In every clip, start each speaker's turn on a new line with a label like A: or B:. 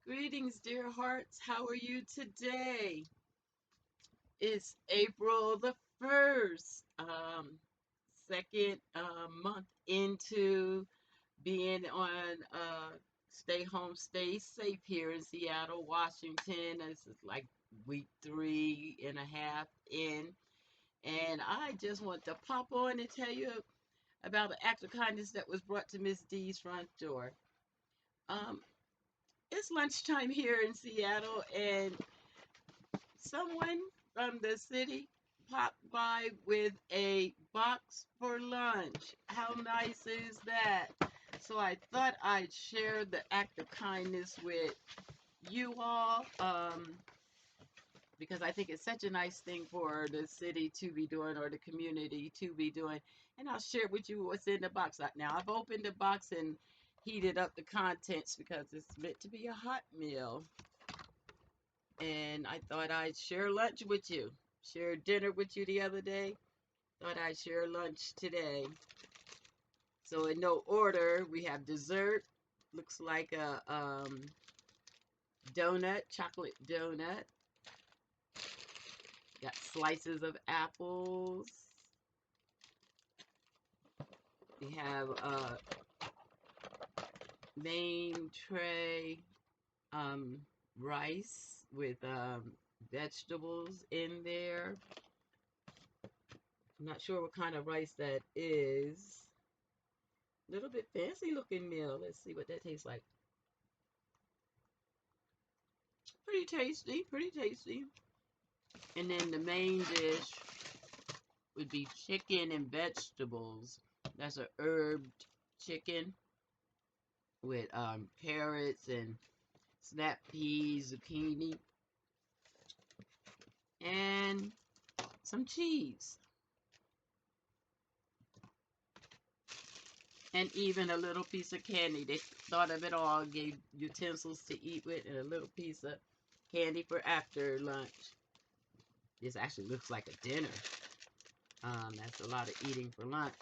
A: Greetings, dear hearts. How are you today? It's April the 1st, second month into being on stay home, stay safe here in Seattle, Washington. This is like week 3.5 in. And I just want to pop on and tell you about the act of kindness that was brought to Miss D's front door. Um, it's lunchtime here in Seattle, and someone from the city popped by with a box for lunch. How nice is that? So I thought I'd share the act of kindness with you all, because I think it's such a nice thing for the city to be doing or the community to be doing. And I'll share with you what's in the box. Now, I've opened the box and heated up the contents because it's meant to be a hot meal. And I thought I'd share lunch with you. Shared dinner with you the other day. Thought I'd share lunch today. So in no order, we have dessert. Looks like a donut, chocolate donut. Got slices of apples. We have a main tray, rice with vegetables in there. I'm not sure what kind of rice that is. Little bit fancy looking meal. Let's see what that tastes like. Pretty tasty, pretty tasty. And then the main dish would be chicken and vegetables. That's a herbed chicken with carrots and snap peas, zucchini, and some cheese. And even a little piece of candy. They thought of it all, gave utensils to eat with, and a little piece of candy for after lunch. This actually looks like a dinner. That's a lot of eating for lunch.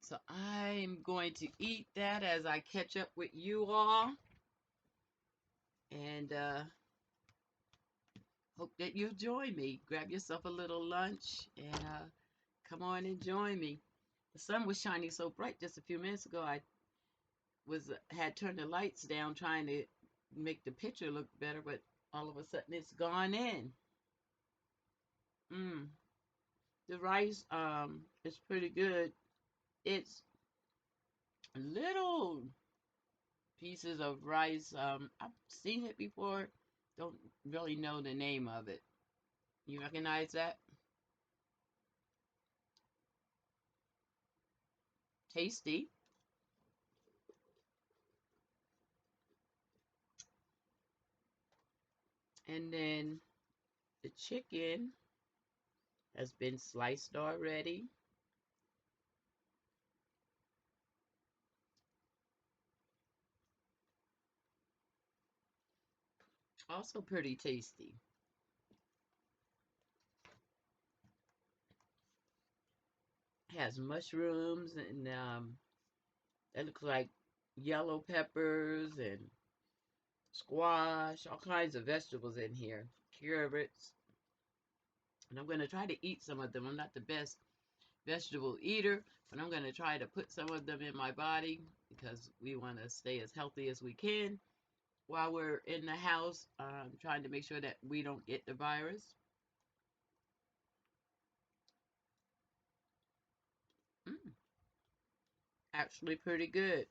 A: So I'm going to eat that as I catch up with you all. And hope that you'll join me. Grab yourself a little lunch and come on and join me. The sun was shining so bright just a few minutes ago. I had turned the lights down trying to make the picture look better, but all of a sudden it's gone in. The rice is pretty good. It's little pieces of rice. I've seen it before. Don't really know the name of it. You recognize that? Tasty. And then the chicken has been sliced already. Also pretty tasty. Has mushrooms and that looks like yellow peppers and squash, all kinds of vegetables in here. Carrots. And I'm going to try to eat some of them. I'm not the best vegetable eater, but I'm going to try to put some of them in my body because we want to stay as healthy as we can while we're in the house, trying to make sure that we don't get the virus. Mm, actually pretty good.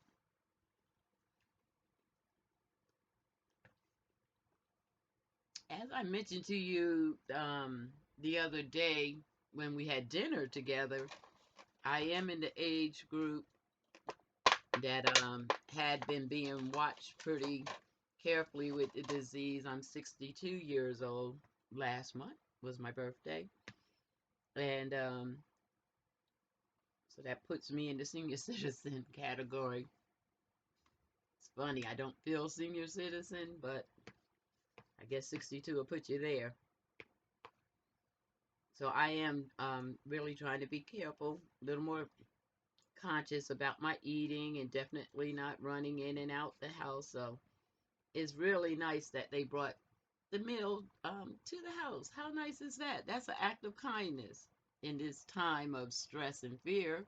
A: As I mentioned to you the other day when we had dinner together, I am in the age group that had been being watched pretty carefully with the disease. I'm 62 years old. Last month was my birthday. And so that puts me in the senior citizen category. It's funny, I don't feel senior citizen, but I guess 62 will put you there. So I am really trying to be careful, a little more conscious about my eating and definitely not running in and out the house. So it's really nice that they brought the meal to the house. How nice is that? That's an act of kindness in this time of stress and fear.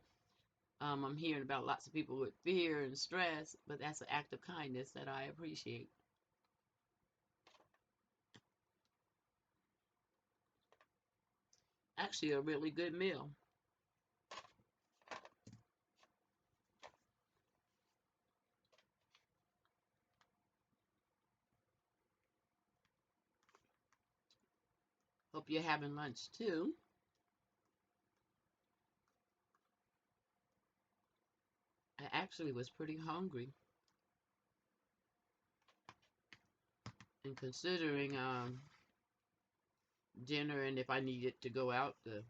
A: I'm hearing about lots of people with fear and stress, but that's an act of kindness that I appreciate. Actually, a really good meal. Hope you're having lunch too. I actually was pretty hungry, and considering dinner and if I needed to go out to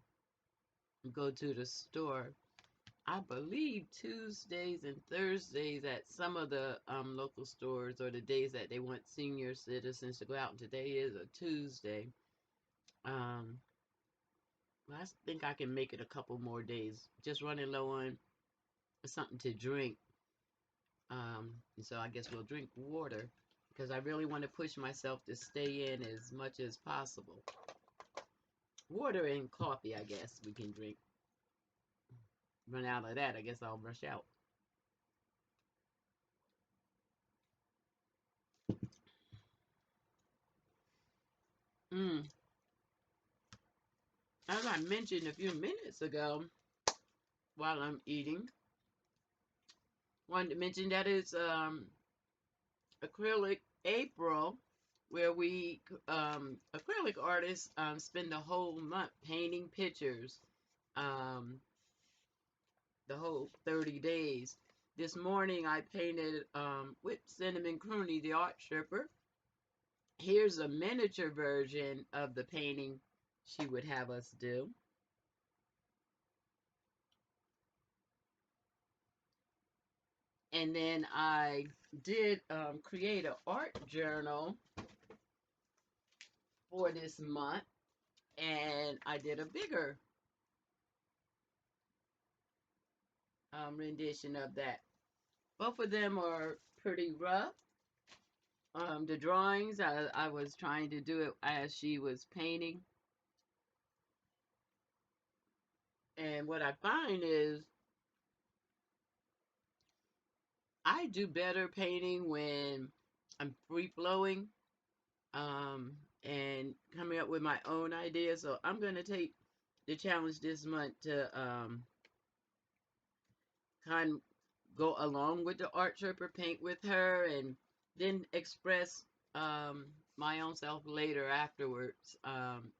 A: go to the store, I believe Tuesdays and Thursdays at some of the local stores, or the days that they want senior citizens to go out. And today is a Tuesday. Um, I think I can make it a couple more days. Just running low on something to drink. And so I guess we'll drink water because I really want to push myself to stay in as much as possible. Water and coffee, I guess we can drink. Run out of that, I guess I'll rush out. Mm. As I mentioned a few minutes ago while I'm eating, wanted to mention that it's Acrylic April, where we acrylic artists spend the whole month painting pictures, um, the whole 30 days. This morning I painted with Cinnamon Crooney, the art stripper. Here's a miniature version of the painting she would have us do. And then I did create an art journal for this month, and I did a bigger rendition of that. Both of them are pretty rough. The drawings, I was trying to do it as she was painting. And what I find is I do better painting when I'm free flowing and coming up with my own ideas. So I'm going to take the challenge this month to kind of go along with the art tripper, paint with her, and then express my own self later afterwards.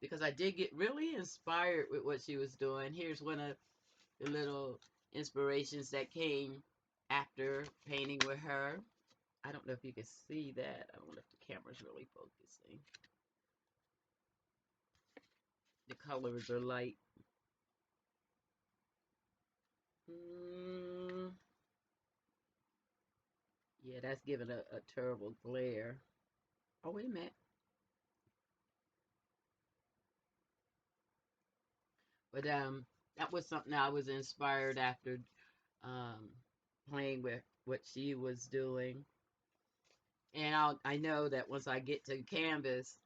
A: Because I did get really inspired with what she was doing. Here's one of the little inspirations that came after painting with her. I don't know if you can see that. I don't know if the camera's really focusing. The colors are light. Mm, yeah, that's giving a terrible glare. Oh, wait a minute. But that was something I was inspired after um, playing with what she was doing. And I know that once I get to canvas,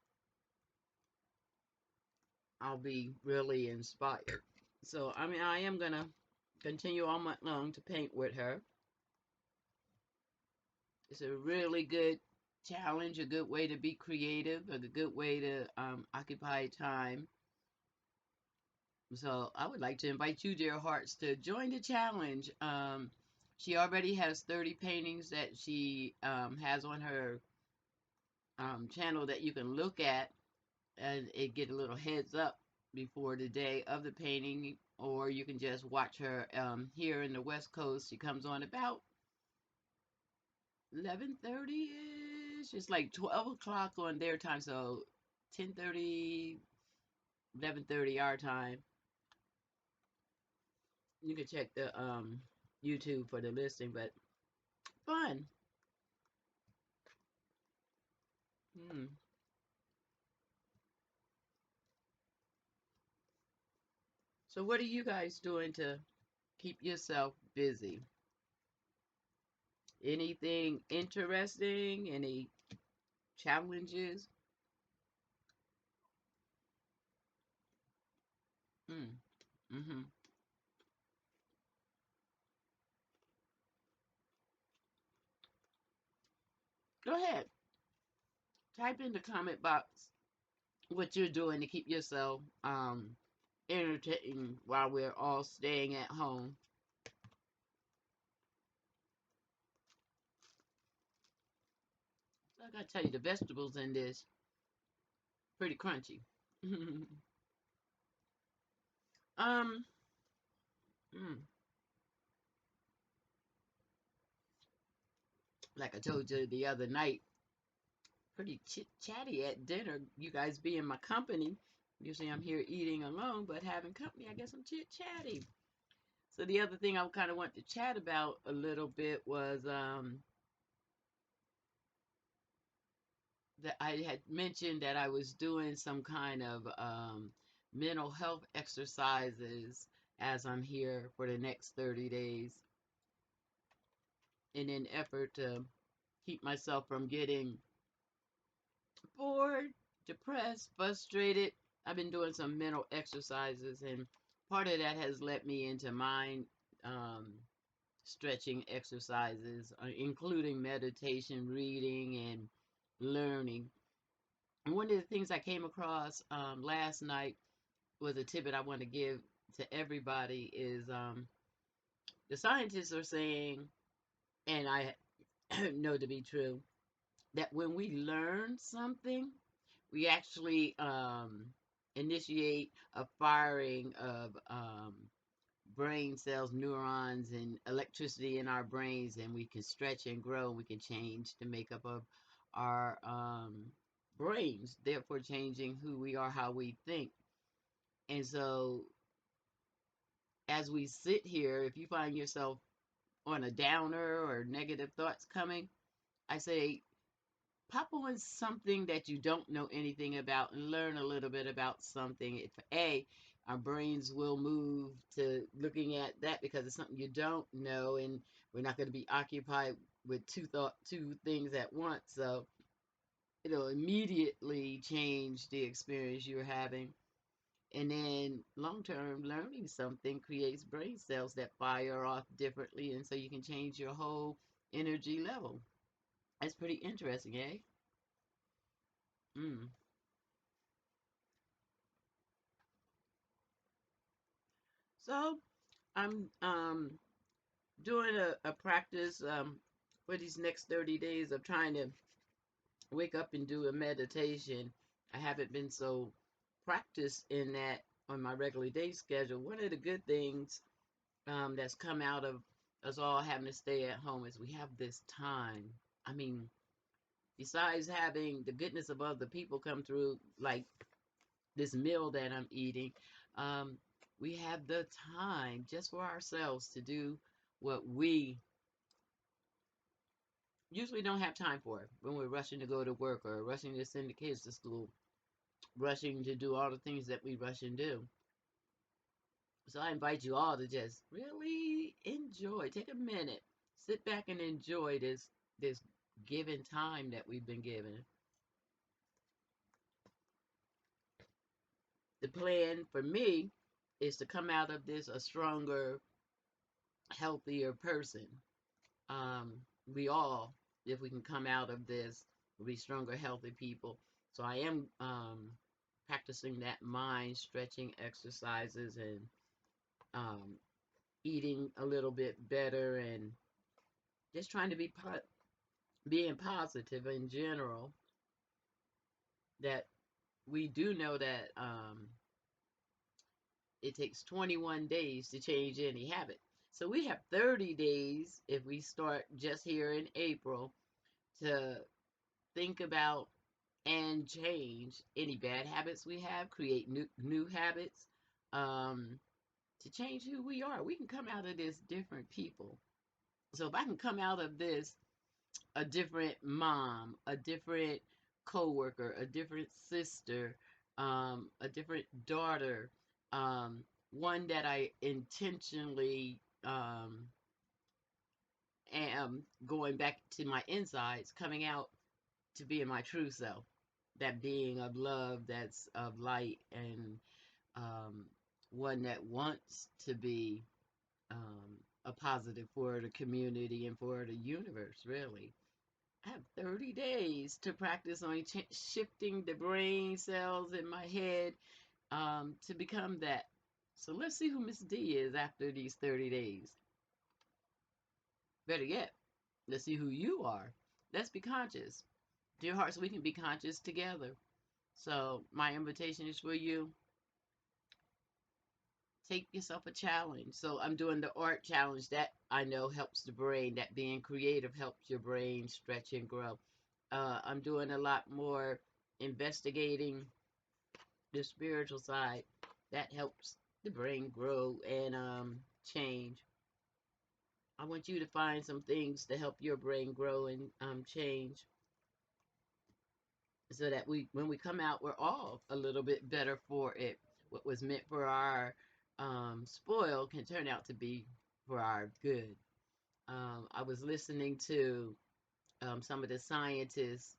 A: I'll be really inspired. So, I mean, I am going to continue all month long to paint with her. It's a really good challenge, a good way to be creative, a good way to occupy time. So I would like to invite you, dear hearts, to join the challenge. She already has 30 paintings that she has on her channel that you can look at and it get a little heads up before the day of the painting, or you can just watch her here in the West Coast. She comes on about 11:30ish. It's like 12 o'clock on their time, so 10:30, 11:30 our time. You can check the YouTube for the listing, but fun. Hmm. So what are you guys doing to keep yourself busy. Anything interesting? Any challenges? Mm, mm-hmm. Go ahead. Type in the comment box what you're doing to keep yourself entertained while we're all staying at home. I gotta tell you, the vegetables in this pretty crunchy. um, mm, like I told you the other night, pretty chit chatty at dinner. You guys be in my company. Usually I'm here eating alone, but having company, I guess I'm chit chatty. So the other thing I kind of want to chat about a little bit was that I had mentioned that I was doing some kind of mental health exercises as I'm here for the next 30 days in an effort to keep myself from getting bored, depressed, frustrated. I've been doing some mental exercises, and part of that has led me into mind um, stretching exercises, including meditation, reading, and learning. And one of the things I came across last night was a tidbit I want to give to everybody is the scientists are saying, and I know to be true, that when we learn something, we actually initiate a firing of brain cells, neurons, and electricity in our brains, and we can stretch and grow. We can change the makeup of our brains, therefore changing who we are, how we think. And so, as we sit here, if you find yourself on a downer or negative thoughts coming, I say pop on something that you don't know anything about and learn a little bit about something. If our brains will move to looking at that because it's something you don't know, and we're not going to be occupied with two things at once. So it'll immediately change the experience you're having. And then long term, learning something creates brain cells that fire off differently, and so you can change your whole energy level. That's pretty interesting, eh? Mm. So I'm doing a practice for these next 30 days of trying to wake up and do a meditation. I haven't been so practiced in that on my regular day schedule. One of the good things that's come out of us all having to stay at home is we have this time. I mean, besides having the goodness of other people come through, like this meal that I'm eating, um, we have the time just for ourselves to do what we usually don't have time for it when we're rushing to go to work or rushing to send the kids to school, rushing to do all the things that we rush and do. So I invite you all to just really enjoy, take a minute, sit back and enjoy this given time that we've been given. The plan for me is to come out of this a stronger, healthier person. We all, if we can come out of this, will be stronger, healthy people. So I am practicing that mind stretching exercises and um, eating a little bit better and just trying to being positive in general. That we do know that it takes 21 days to change any habit. So we have 30 days if we start just here in April to think about and change any bad habits we have, create new habits, um, to change who we are. We can come out of this different people. So if I can come out of this a different mom, a different coworker, a different sister, a different daughter, one that I intentionally am going back to my insides, coming out to being my true self, that being of love, that's of light, and um, one that wants to be a positive for the community and for the universe, really. I have 30 days to practice on shifting the brain cells in my head to become that. So let's see who Miss D is after these 30 days. Better yet, let's see who you are. Let's be conscious. Dear hearts, we can be conscious together. So my invitation is for you. Take yourself a challenge. So I'm doing the art challenge that I know helps the brain, that being creative helps your brain stretch and grow. I'm doing a lot more investigating the spiritual side that helps the brain grow and change. I want you to find some things to help your brain grow and change so that when we come out, we're all a little bit better for it. What was meant for our spoil can turn out to be for our good. I was listening to some of the scientists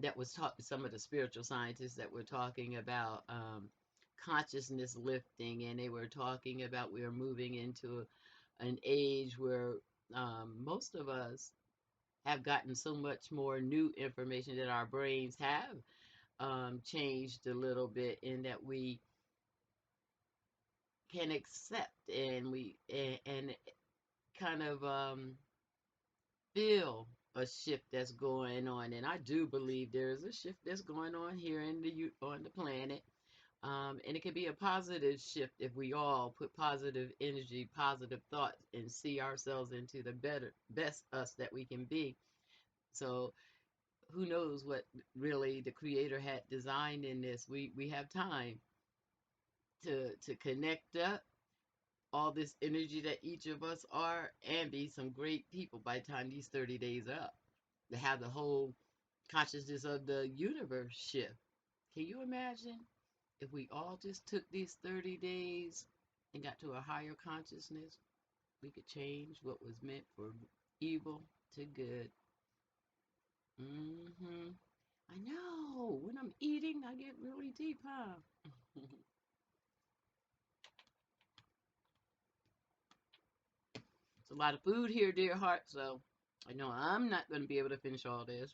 A: that was talking, some of the spiritual scientists that were talking about consciousness lifting, and they were talking about we are moving into an age where most of us have gotten so much more new information that our brains have changed a little bit, in that we can accept and and kind of feel a shift that's going on. And I do believe there is a shift that's going on here in on the planet. And it can be a positive shift if we all put positive energy, positive thoughts, and see ourselves into the best us that we can be. So who knows what really the creator had designed in this. We have time to connect up all this energy that each of us are and be some great people by the time these 30 days are up, to have the whole consciousness of the universe shift. Can you imagine if we all just took these 30 days and got to a higher consciousness? We could change what was meant for evil to good. Hmm. I know. When I'm eating, I get really deep, huh? It's a lot of food here, dear heart, so I know I'm not going to be able to finish all this.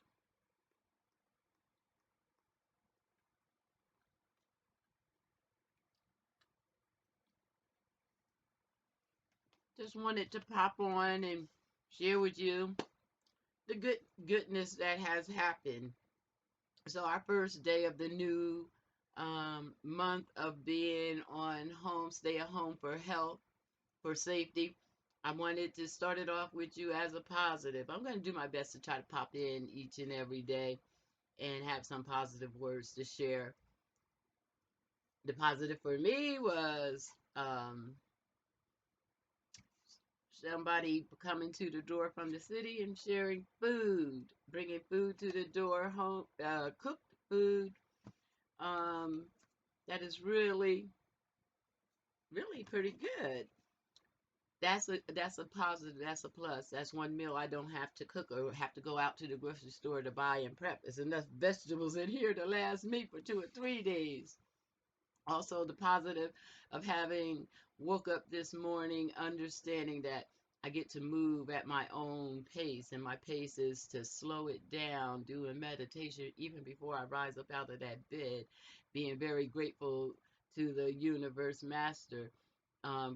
A: Just wanted to pop on and share with you the goodness that has happened. So our first day of the new month of being on home, stay at home for health, for safety. I wanted to start it off with you as a positive. I'm going to do my best to try to pop in each and every day and have some positive words to share. The positive for me was somebody coming to the door from the city and sharing food, bringing food to the door, home cooked food. Um, that is really, really pretty good. That's a positive. That's a plus. That's one meal I don't have to cook or have to go out to the grocery store to buy and prep. There's enough vegetables in here to last me for 2 or 3 days. Also, the positive of having woke up this morning understanding that I get to move at my own pace, and my pace is to slow it down, doing meditation even before I rise up out of that bed, being very grateful to the universe master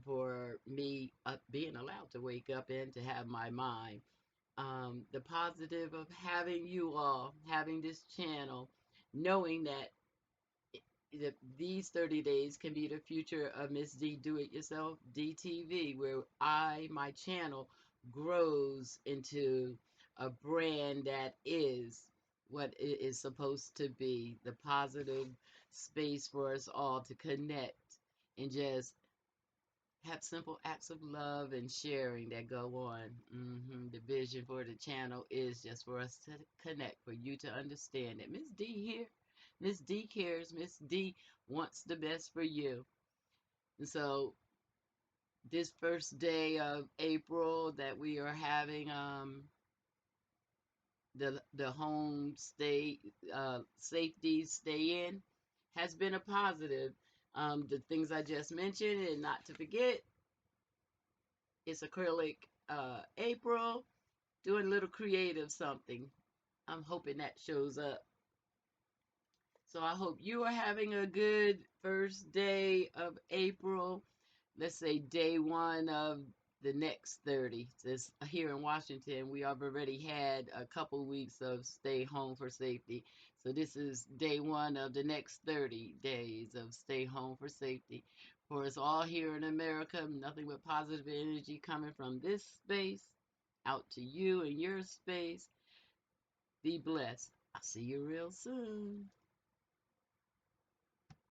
A: for me being allowed to wake up and to have my mind. The positive of having you all, having this channel, knowing that these 30 days can be the future of Miss D Do It Yourself DTV, where my channel grows into a brand that is what it is supposed to be, the positive space for us all to connect and just have simple acts of love and sharing that go on. The vision for the channel is just for us to connect, for you to understand that Miss D here, Miss D cares, Miss D wants the best for you. And so this first day of April that we are having the home stay safety stay in has been a positive. The things I just mentioned, and not to forget, it's acrylic April, doing a little creative something. I'm hoping that shows up. So I hope you are having a good first day of April. Let's say day one of the next 30. This here in Washington, we have already had a couple weeks of stay home for safety. So this is day one of the next 30 days of stay home for safety. For us all here in America, nothing but positive energy coming from this space out to you and your space. Be blessed. I'll see you real soon.